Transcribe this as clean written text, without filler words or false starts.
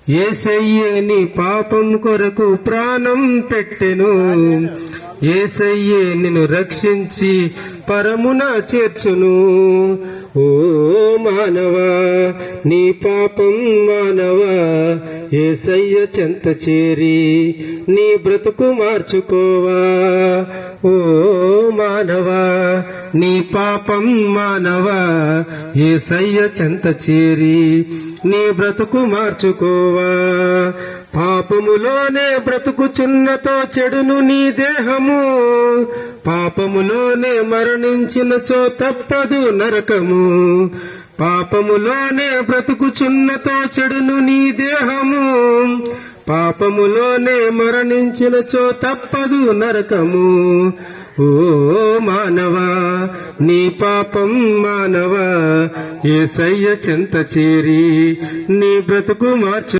యేసయ్యే నీ పాపం కొరకు ప్రాణం పెట్టెను. యేసయ్యే నిన్ను రక్షించి పరమున చేర్చును. ఓ మానవా, నీ పాపం మానవా, యేసయ్య చెంత చేరి నీ బ్రతుకు మార్చుకోవా. ఓ మానవా, నీ పాపం మానవా, యేసయ్య చెంత చేరి నీ బ్రతుకు మార్చుకోవా. పాపములోనే బ్రతుకుచున్నతో చెడును నీ దేహము, పాపములోనే మరణించినచో తప్పదు నరకము. పాపములోనే బ్రతుకుచున్నతో చెడును నీ దేహము, పాపములోనే మరణించినచో తప్పదు నరకము. ఓ మానవా, నీ పాపం మానవా, యేసయ్య చెంత చేరి నీ బ్రతుకు మార్చు.